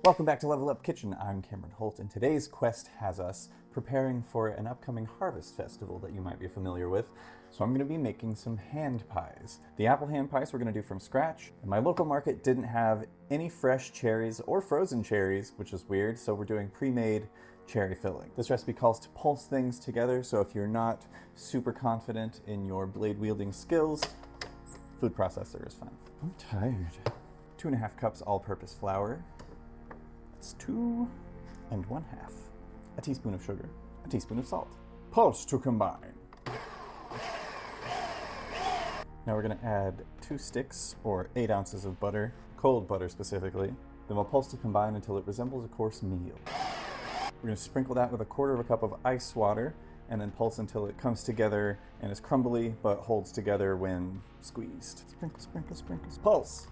Welcome back to Level Up Kitchen. I'm Cameron Holt, and today's quest has us preparing for an upcoming harvest festival that you might be familiar with. So I'm going to be making some hand pies. The apple hand pies we're going to do from scratch. And my local market didn't have any fresh cherries or frozen cherries, which is weird, so we're doing pre-made cherry filling. This recipe calls to pulse things together, so if you're not super confident in your blade wielding skills, food processor is fine. I'm tired. 2.5 cups all-purpose flour. That's 2 1/2. A teaspoon of sugar, a teaspoon of salt. Pulse to combine. Now we're going to add 2 sticks or 8 ounces of butter, cold butter specifically. Then we'll pulse to combine until it resembles a coarse meal. We're going to sprinkle that with 1/4 cup of ice water and then pulse until it comes together and is crumbly but holds together when squeezed. Sprinkle, sprinkle, sprinkle. Pulse!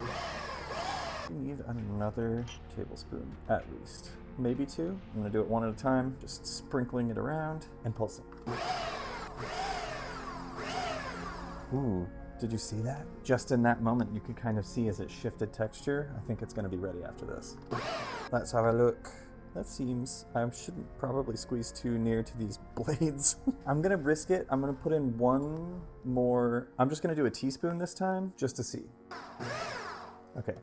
We need another tablespoon at least. Maybe 2. I'm going to do it one at a time, just sprinkling it around and pulsing. Ooh, did you see that? Just in that moment you could kind of see as it shifted texture. I think it's going to be ready after this. Let's have a look. That seems, I shouldn't probably squeeze too near to these blades. I'm going to risk it. I'm going to put in one more. I'm just going to do a teaspoon this time just to see. Okay.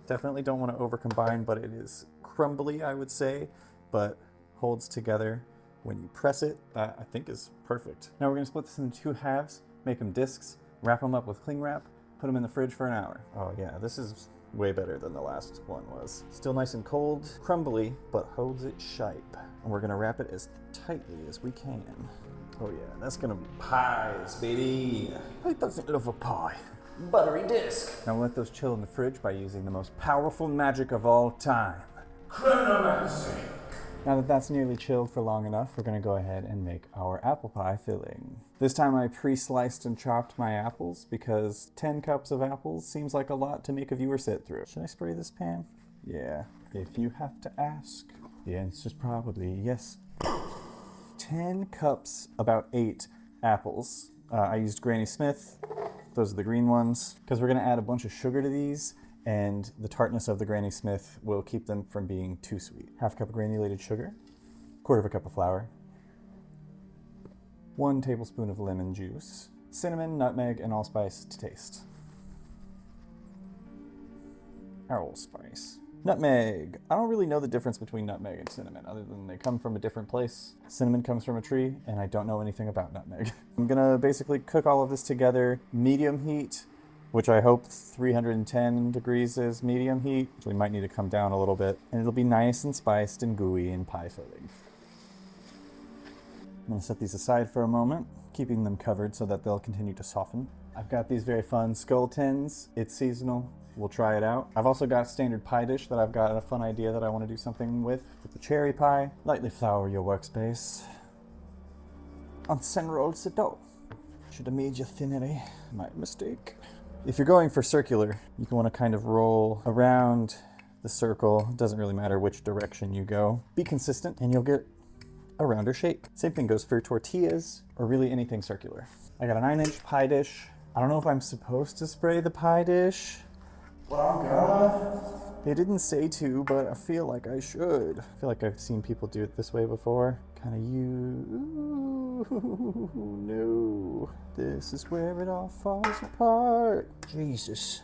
Definitely don't want to over-combine, but it is crumbly, I would say, but holds together when you press it. That, I think, is perfect. Now we're going to split this into 2 halves, make them discs, wrap them up with cling wrap, put them in the fridge for an hour. Oh yeah, this is way better than the last one was. Still nice and cold, crumbly, but holds it shape. And we're going to wrap it as tightly as we can. Oh yeah, that's going to be pies, baby. Who doesn't love a pie? Buttery disc. Now let those chill in the fridge by using the most powerful magic of all time. Chronomancy. Now that that's nearly chilled for long enough, we're going to go ahead and make our apple pie filling. This time I pre-sliced and chopped my apples because 10 cups of apples seems like a lot to make a viewer sit through. Should I spray this pan? Yeah, if you have to ask. The answer's probably yes. 10 cups, about 8 apples. I used Granny Smith. Those are the green ones, because we're going to add a bunch of sugar to these, and the tartness of the Granny Smith will keep them from being too sweet. 1/2 cup of granulated sugar, 1/4 cup of flour, 1 tablespoon of lemon juice, cinnamon, nutmeg, and allspice to taste. Allspice. Nutmeg. I don't really know the difference between nutmeg and cinnamon, other than they come from a different place. Cinnamon comes from a tree, and I don't know anything about nutmeg. I'm gonna basically cook all of this together, medium heat, which I hope 310 degrees is medium heat. We might need to come down a little bit, and it'll be nice and spiced and gooey and pie filling. I'm gonna set these aside for a moment, keeping them covered so that they'll continue to soften. I've got these very fun skull tins. It's seasonal. We'll try it out. I've also got standard pie dish that I've got a fun idea that I want to do something with the cherry pie. Lightly flour your workspace. On center roll the dough. Should have made you thinnery. My mistake. If you're going for circular, you can want to kind of roll around the circle. It doesn't really matter which direction you go. Be consistent and you'll get a rounder shape. Same thing goes for tortillas or really anything circular. I got a 9-inch pie dish. I don't know if I'm supposed to spray the pie dish. Well, I'm gonna. They didn't say to, but I feel like I should. I feel like I've seen people do it this way before. Kind of ooh, no. This is where it all falls apart. Jesus.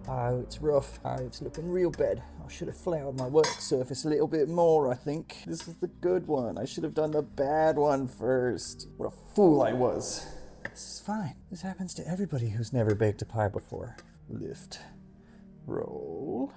Oh, it's rough. Oh, it's looking real bad. I should have floured my work surface a little bit more, I think. This is the good one. I should have done the bad one first. What a fool I was. This is fine. This happens to everybody who's never baked a pie before. Lift, roll.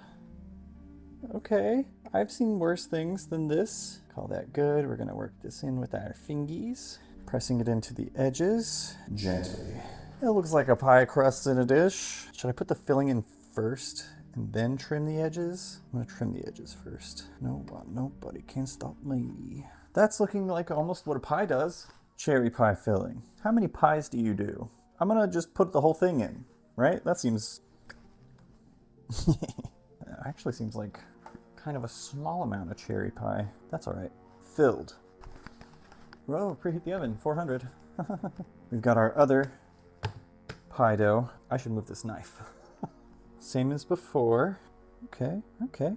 Okay, I've seen worse things than this. Call that good. We're gonna work this in with our fingies. Pressing it into the edges, gently. It looks like a pie crust in a dish. Should I put the filling in first and then trim the edges? I'm gonna trim the edges first. Nobody can stop me. That's looking like almost what a pie does. Cherry pie filling. How many pies do you do? I'm gonna just put the whole thing in. Right? That seems... actually seems like kind of a small amount of cherry pie. That's all right. Filled. Whoa, preheat the oven, 400. We've got our other pie dough. I should move this knife. Same as before. Okay, okay.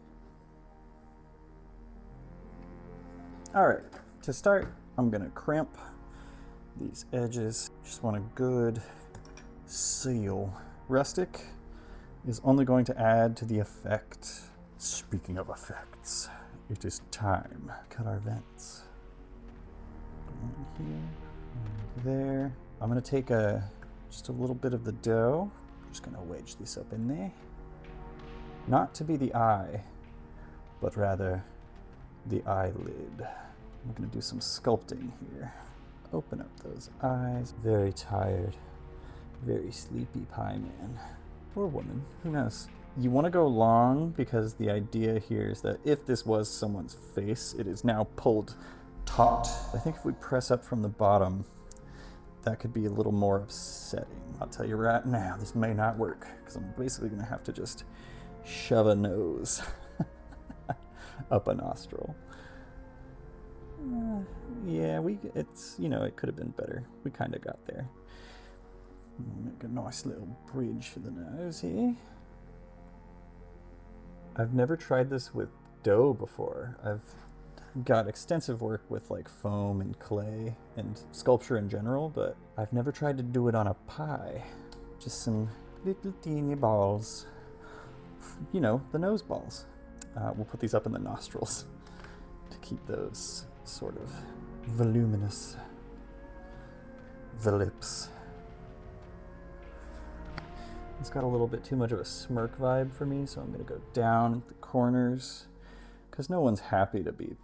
All right, to start, I'm gonna crimp these edges. Just want a good seal. Rustic is only going to add to the effect. Speaking of effects, it is time. Cut our vents. One here, one there. I'm gonna take just a little bit of the dough. I'm just gonna wedge this up in there. Not to be the eye, but rather the eyelid. I'm gonna do some sculpting here. Open up those eyes. Very tired, very sleepy pie man. Or woman, who knows? You want to go long because the idea here is that if this was someone's face, it is now pulled taut. I think if we press up from the bottom, that could be a little more upsetting. I'll tell you right now, this may not work because I'm basically going to have to just shove a nose up a nostril. Yeah, it's, you know, it could have been better. We kind of got there. Make a nice little bridge for the nose here. I've never tried this with dough before. I've got extensive work with like foam and clay and sculpture in general, but I've never tried to do it on a pie. Just some little teeny balls. You know, the nose balls. We'll put these up in the nostrils to keep those sort of voluminous. The lips. It's got a little bit too much of a smirk vibe for me, so I'm going to go down the corners because no one's happy to be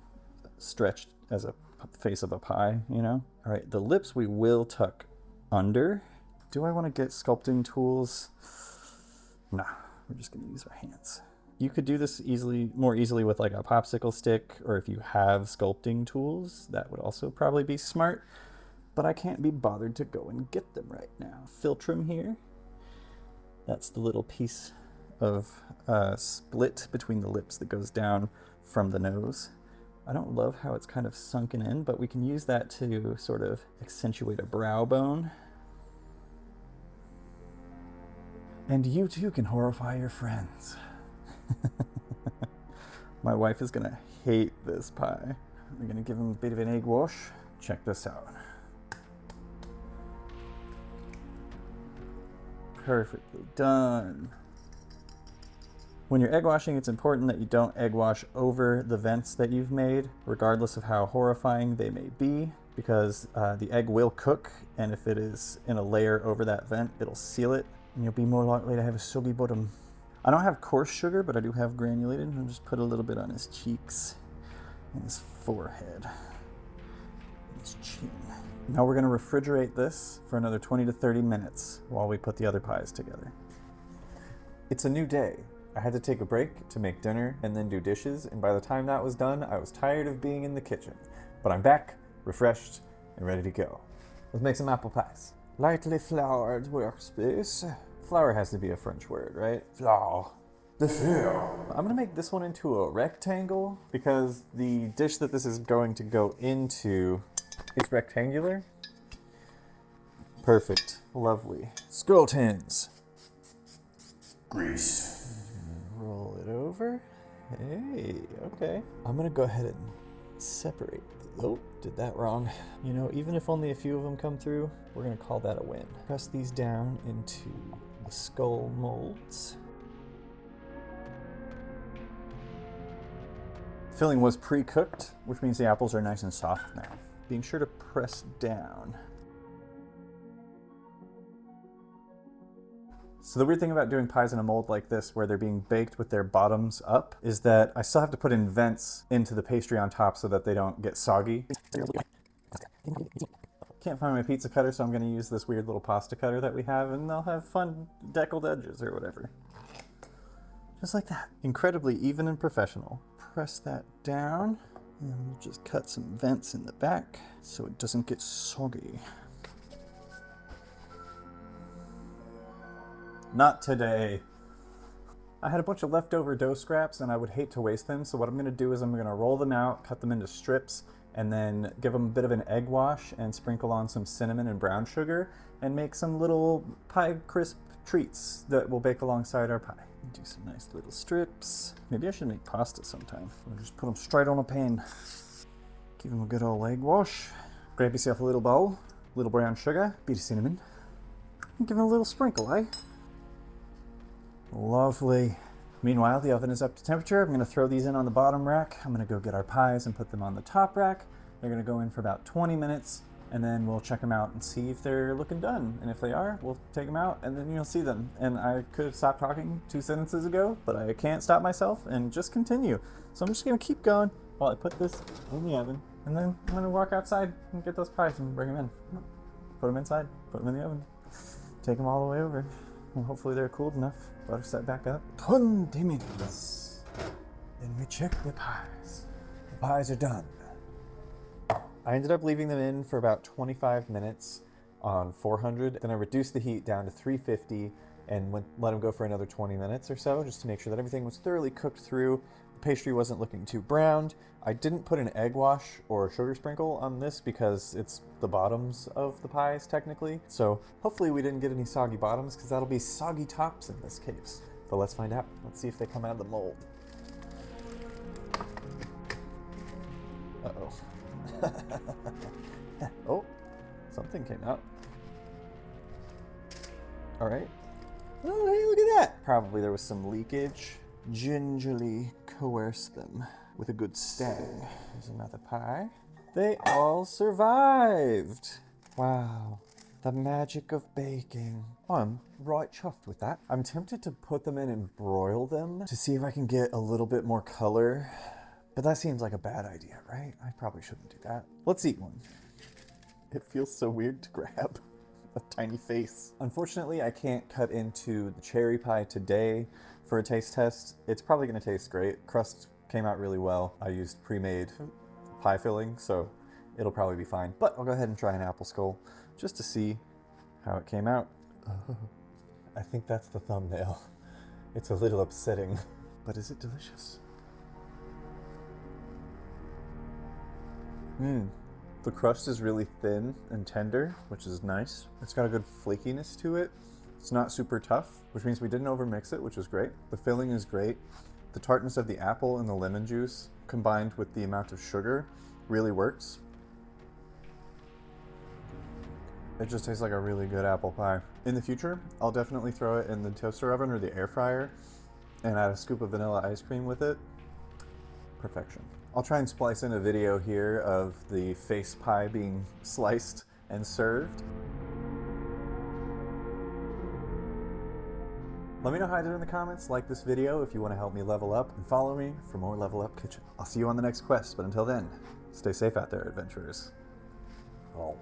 stretched as a face of a pie, you know? All right, the lips we will tuck under. Do I want to get sculpting tools? Nah, we're just going to use our hands. You could do this more easily with like a popsicle stick, or if you have sculpting tools, that would also probably be smart, but I can't be bothered to go and get them right now. Philtrum here. That's the little piece of split between the lips that goes down from the nose. I don't love how it's kind of sunken in, but we can use that to sort of accentuate a brow bone. And you too can horrify your friends. My wife is gonna hate this pie. We're gonna give him a bit of an egg wash. Check this out. Perfectly done. When you're egg washing, it's important that you don't egg wash over the vents that you've made, regardless of how horrifying they may be, because the egg will cook, and if it is in a layer over that vent, it'll seal it, and you'll be more likely to have a soggy bottom. I don't have coarse sugar, but I do have granulated. I'll just put a little bit on his cheeks and his forehead and his chin. Now we're going to refrigerate this for another 20 to 30 minutes while we put the other pies together. It's a new day. I had to take a break to make dinner and then do dishes, and by the time that was done, I was tired of being in the kitchen. But I'm back, refreshed, and ready to go. Let's make some apple pies. Lightly floured workspace. Flour has to be a French word, right? Flour. The flour. I'm gonna make this one into a rectangle because the dish that this is going to go into is rectangular. Perfect. Lovely. Scroll tins. Grease. Roll it over. Hey, okay. I'm gonna go ahead and separate. Oh, did that wrong. You know, even if only a few of them come through, we're gonna call that a win. Press these down into the skull molds. Filling was pre-cooked, which means the apples are nice and soft now. Being sure to press down. So the weird thing about doing pies in a mold like this, where they're being baked with their bottoms up, is that I still have to put in vents into the pastry on top so that they don't get soggy. Can't find my pizza cutter, so I'm going to use this weird little pasta cutter that we have, and they'll have fun deckled edges or whatever. Just like that. Incredibly even and professional. Press that down, and we'll just cut some vents in the back so it doesn't get soggy. Not today. I had a bunch of leftover dough scraps and I would hate to waste them, so what I'm going to do is I'm going to roll them out, cut them into strips, and then give them a bit of an egg wash and sprinkle on some cinnamon and brown sugar and make some little pie crisp treats that will bake alongside our pie. Do some nice little strips. Maybe I should make pasta sometime. Or just put them straight on a pan. Give them a good old egg wash. Grab yourself a little bowl, little brown sugar, bit of cinnamon, and give them a little sprinkle, eh? Lovely. Meanwhile, the oven is up to temperature. I'm going to throw these in on the bottom rack. I'm going to go get our pies and put them on the top rack. They're going to go in for about 20 minutes, and then we'll check them out and see if they're looking done. And if they are, we'll take them out, and then you'll see them. And I could have stopped talking 2 sentences ago, but I can't stop myself and just continue. So I'm just going to keep going while I put this in the oven, and then I'm going to walk outside and get those pies and bring them in. Put them inside, put them in the oven, take them all the way over. Well, hopefully they're cooled enough. Butter set back up. 20 minutes. Then we check the pies. The pies are done. I ended up leaving them in for about 25 minutes on 400. Then I reduced the heat down to 350 and let them go for another 20 minutes or so, just to make sure that everything was thoroughly cooked through. The pastry wasn't looking too browned. I didn't put an egg wash or sugar sprinkle on this because it's the bottoms of the pies technically. So hopefully we didn't get any soggy bottoms, because that'll be soggy tops in this case. But let's find out. Let's see if they come out of the mold. Uh-oh. Oh, something came out. All right. Oh, hey, look at that. Probably there was some leakage. Gingerly coerce them with a good stab. Here's another pie. They all survived. Wow. The magic of baking. Oh, I'm right chuffed with that. I'm tempted to put them in and broil them to see if I can get a little bit more color. But that seems like a bad idea, right? I probably shouldn't do that. Let's eat one. It feels so weird to grab a tiny face. Unfortunately, I can't cut into the cherry pie today for a taste test. It's probably gonna taste great. Crust came out really well. I used pre-made pie filling, so it'll probably be fine. But I'll go ahead and try an apple skull just to see how it came out. I think that's the thumbnail. It's a little upsetting, but is it delicious? The crust is really thin and tender, which is nice. It's got a good flakiness to it. It's not super tough, which means we didn't overmix it, which is great. The filling is great. The tartness of the apple and the lemon juice combined with the amount of sugar really works. It just tastes like a really good apple pie. In the future, I'll definitely throw it in the toaster oven or the air fryer and add a scoop of vanilla ice cream with it. Perfection. I'll try and splice in a video here of the face pie being sliced and served. Let me know how I did in the comments, like this video if you want to help me level up, and follow me for more Level Up Kitchen. I'll see you on the next quest, but until then, stay safe out there, adventurers. Oh.